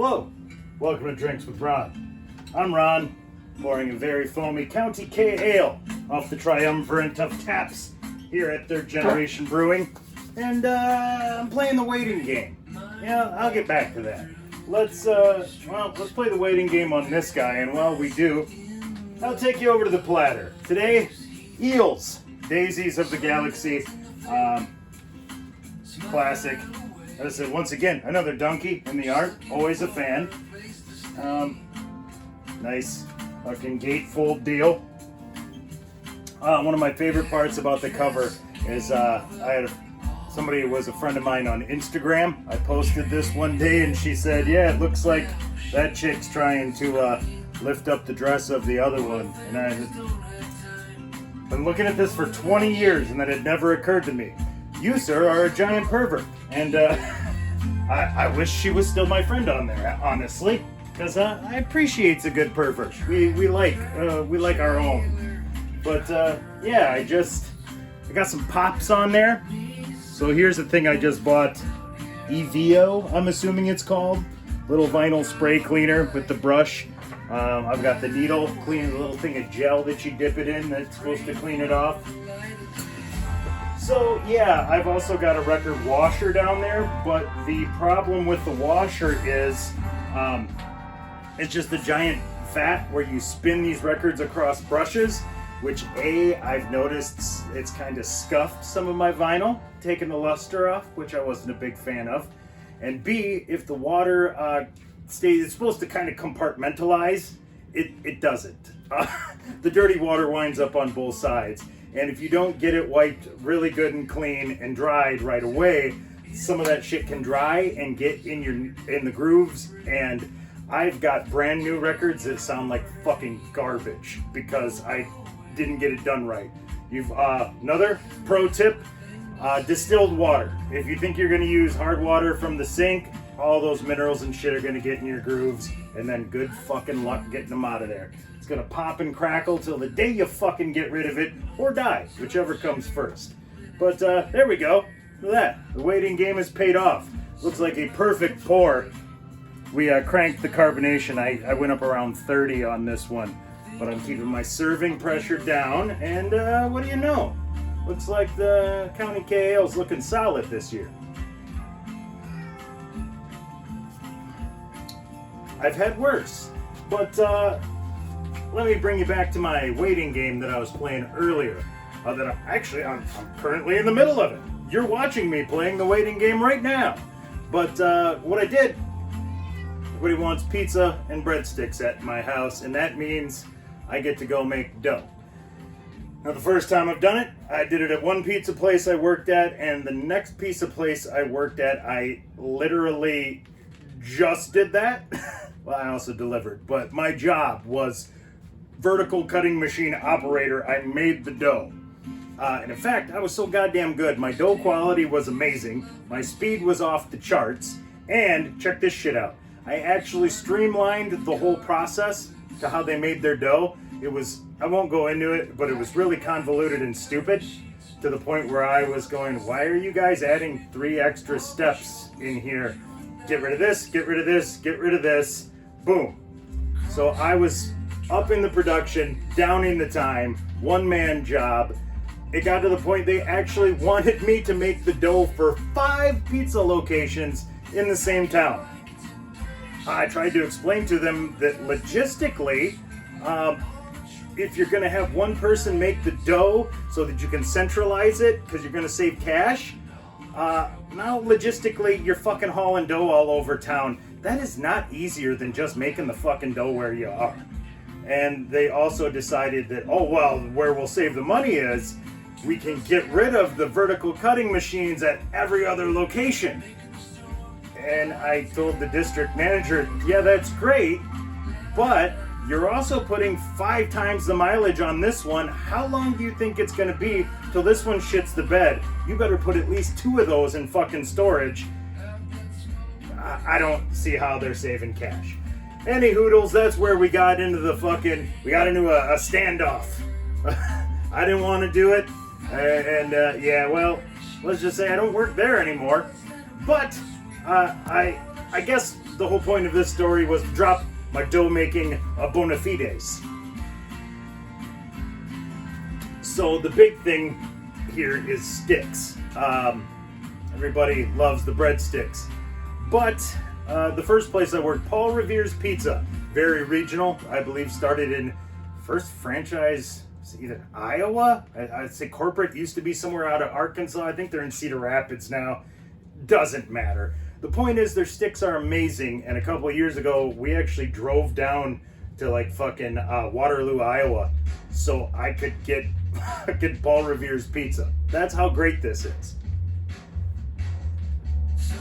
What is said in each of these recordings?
Hello, welcome to Drinks with Ron. I'm Ron, pouring a very foamy County K Ale off the triumvirate of taps here at Third Generation Brewing, and I'm playing the waiting game. Yeah, I'll get back to that. Let's play the waiting game on this guy, and while we do, I'll take you over to the platter. Today, eels, daisies of the galaxy, classic. As I said, once again, another donkey in the art, always a fan. Nice fucking gatefold deal. One of my favorite parts about the cover is somebody who was a friend of mine on Instagram. I posted this one day and she said, yeah, it looks like that chick's trying to lift up the dress of the other one. And I've been looking at this for 20 years and that had never occurred to me. You, sir, are a giant pervert. And I wish she was still my friend on there, honestly. Because I appreciate a good pervert. We like our own. But yeah, I got some pops on there. So here's the thing I just bought. Evio, I'm assuming it's called. Little vinyl spray cleaner with the brush. I've got the needle, cleaning a little thing of gel that you dip it in that's supposed to clean it off. So yeah, I've also got a record washer down there, but the problem with the washer is it's just a giant vat where you spin these records across brushes, which I've noticed it's kind of scuffed some of my vinyl, taking the luster off, which I wasn't a big fan of. And B, if the water stays, it's supposed to kind of compartmentalize, it doesn't. The dirty water winds up on both sides. And if you don't get it wiped really good and clean and dried right away, some of that shit can dry and get in the grooves. And I've got brand new records that sound like fucking garbage because I didn't get it done right. Another pro tip, distilled water. If you think you're gonna use hard water from the sink, all those minerals and shit are gonna get in your grooves, and then good fucking luck getting them out of there. It's gonna pop and crackle till the day you fucking get rid of it, or die, whichever comes first. But there we go. Look at that. The waiting game has paid off. Looks like a perfect pour. We cranked the carbonation. I went up around 30 on this one, but I'm keeping my serving pressure down, and what do you know? Looks like the County K Ale's looking solid this year. I've had worse, but let me bring you back to my waiting game that I was playing earlier. I'm currently in the middle of it. You're watching me playing the waiting game right now. But what I did, everybody wants pizza and breadsticks at my house, and that means I get to go make dough. Now, the first time I've done it, I did it at one pizza place I worked at, and the next pizza place I worked at, I literally just did that. Well, I also delivered, but my job was vertical cutting machine operator. I made the dough. And in fact, I was so goddamn good. My dough quality was amazing. My speed was off the charts. And check this shit out. I actually streamlined the whole process to how they made their dough. I won't go into it, but it was really convoluted and stupid to the point where I was going, why are you guys adding 3 extra steps in here? Get rid of this, get rid of this, get rid of this. Boom. So I was up in the production, down in the time, one-man job. It got to the point they actually wanted me to make the dough for 5 pizza locations in the same town. I tried to explain to them that logistically, if you're going to have one person make the dough so that you can centralize it because you're going to save cash, now logistically you're fucking hauling dough all over town. That is not easier than just making the fucking dough where you are. And they also decided that, oh well, where we'll save the money is we can get rid of the vertical cutting machines at every other location. And I told the district manager, yeah, that's great, but you're also putting 5 times the mileage on this one. How long do you think it's going to be till this one shits the bed? You better put at least 2 of those in fucking storage. I don't see how they're saving cash. Any hoodles, that's where we got into a standoff. I didn't want to do it. Yeah, well, let's just say I don't work there anymore. But I guess the whole point of this story was to drop my dough making bona fides. So the big thing here is sticks. Everybody loves the breadsticks. But the first place I worked, Paul Revere's Pizza, very regional. I believe started in first franchise, either Iowa. I'd say corporate used to be somewhere out of Arkansas. I think they're in Cedar Rapids now. Doesn't matter. The point is their sticks are amazing. And a couple of years ago, we actually drove down to like fucking Waterloo, Iowa, so I could get Paul Revere's Pizza. That's how great this is.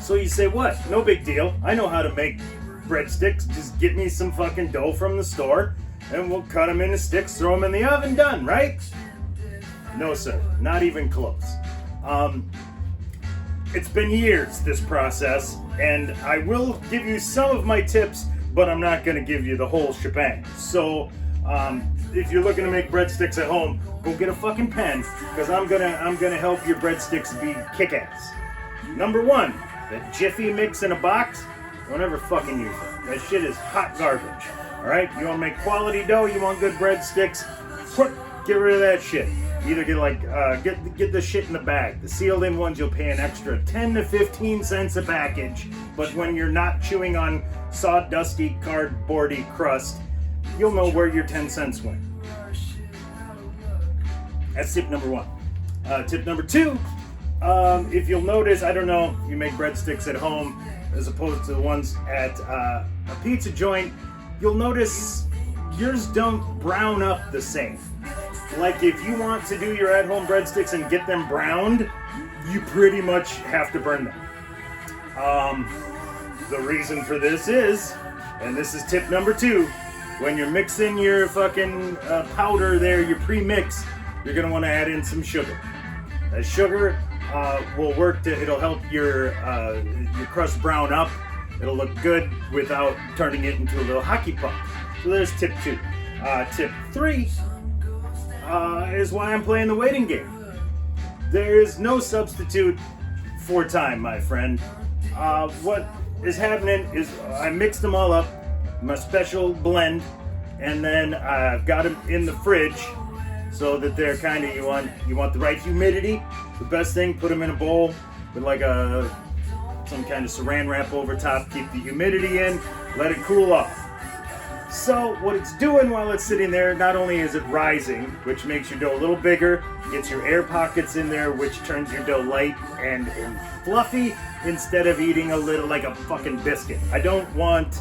So you say, what? No big deal. I know how to make breadsticks. Just get me some fucking dough from the store and we'll cut them into sticks, throw them in the oven, done, right? No, sir. Not even close. It's been years, this process, and I will give you some of my tips, but I'm not going to give you the whole shebang. So, if you're looking to make breadsticks at home, go get a fucking pen, because I'm gonna help your breadsticks be kick-ass. Number one, that Jiffy mix in a box, don't ever fucking use it. That shit is hot garbage. Alright? You want to make quality dough, you want good breadsticks, get rid of that shit. Either get the shit in the bag. The sealed in ones you'll pay an extra 10 to 15 cents a package, but when you're not chewing on sawdusty, cardboardy crust, you'll know where your 10 cents went. That's tip number one. Tip number two, if you'll notice, I don't know if you make breadsticks at home as opposed to the ones at a pizza joint, you'll notice yours don't brown up the same. Like if you want to do your at-home breadsticks and get them browned, you pretty much have to burn them. The reason for this is, and this is tip number two, when you're mixing your fucking powder there, your pre-mix, you're gonna want to add in some sugar. That sugar will work it'll help your crust brown up. It'll look good without turning it into a little hockey puck. So there's tip two. Tip three is why I'm playing the waiting game. There is no substitute for time, my friend. What is happening is I mixed them all up, my special blend, and then I've got them in the fridge so that they're kind of, you want the right humidity. The best thing, put them in a bowl with like some kind of saran wrap over top, keep the humidity in, let it cool off. So what it's doing while it's sitting there, not only is it rising, which makes your dough a little bigger, gets your air pockets in there, which turns your dough light and fluffy instead of eating a little like a fucking biscuit. I don't want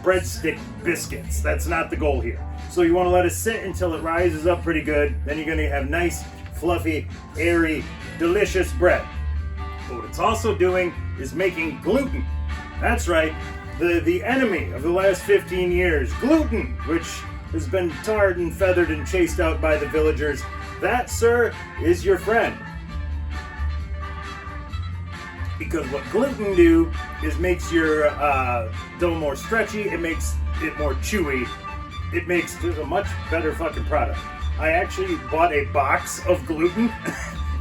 breadstick biscuits. That's not the goal here. So you want to let it sit until it rises up pretty good. Then you're going to have nice, fluffy, airy, delicious bread. But what it's also doing is making gluten. That's right. The enemy of the last 15 years, gluten, which has been tarred and feathered and chased out by the villagers. That, sir, is your friend. Because what gluten do is makes your dough more stretchy, it makes it more chewy, it makes it a much better fucking product. I actually bought a box of gluten,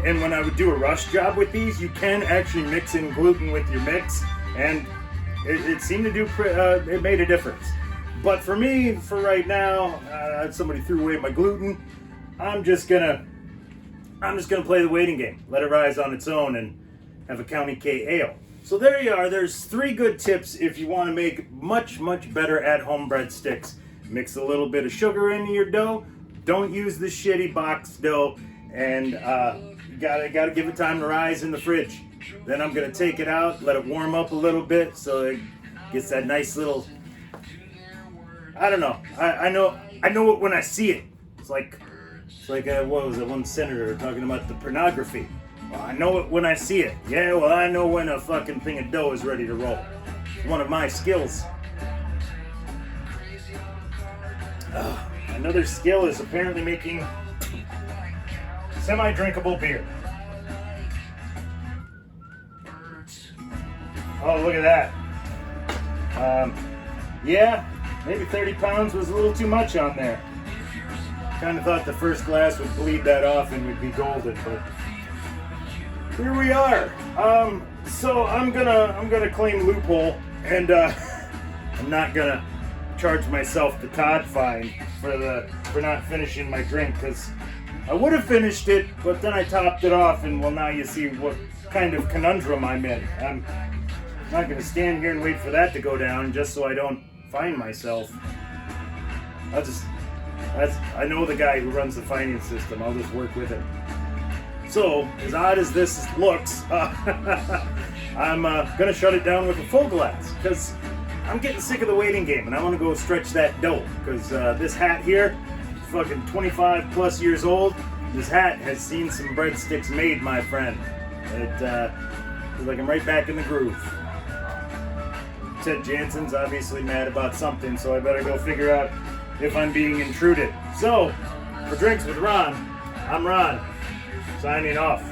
and when I would do a rush job with these, you can actually mix in gluten with your mix, and it seemed to do, it made a difference. But for me, for right now, somebody threw away my gluten. I'm just gonna play the waiting game. Let it rise on its own and have a County K ale. So there you are. There's 3 good tips if you want to make much, much better at-home breadsticks. Mix a little bit of sugar into your dough. Don't use the shitty box dough, and you gotta give it time to rise in the fridge. Then I'm gonna take it out, let it warm up a little bit so it gets that nice little, I don't know. I know it when I see it. It's like what was it, one senator talking about the pornography. Well, I know it when I see it. Yeah, well, I know when a fucking thing of dough is ready to roll. It's one of my skills. Another skill is apparently making semi-drinkable beer. Oh, look at that. Yeah, maybe 30 pounds was a little too much on there. Kind of thought the first glass would bleed that off and we'd be golden, but here we are. So I'm gonna claim loophole And I'm not gonna charge myself the Todd fine for not finishing my drink, because I would have finished it, but then I topped it off, and well, now you see what kind of conundrum I'm in. I'm not gonna stand here and wait for that to go down just so I don't fine myself. I know the guy who runs the fining system. I'll just work with it. So, as odd as this looks, I'm gonna shut it down with a full glass, because I'm getting sick of the waiting game, and I want to go stretch that dough. Because this hat here, fucking 25 plus years old, this hat has seen some breadsticks made, my friend. It feels like I'm right back in the groove. Ted Jansen's obviously mad about something, so I better go figure out if I'm being intruded. So, for Drinks with Ron, I'm Ron, signing off.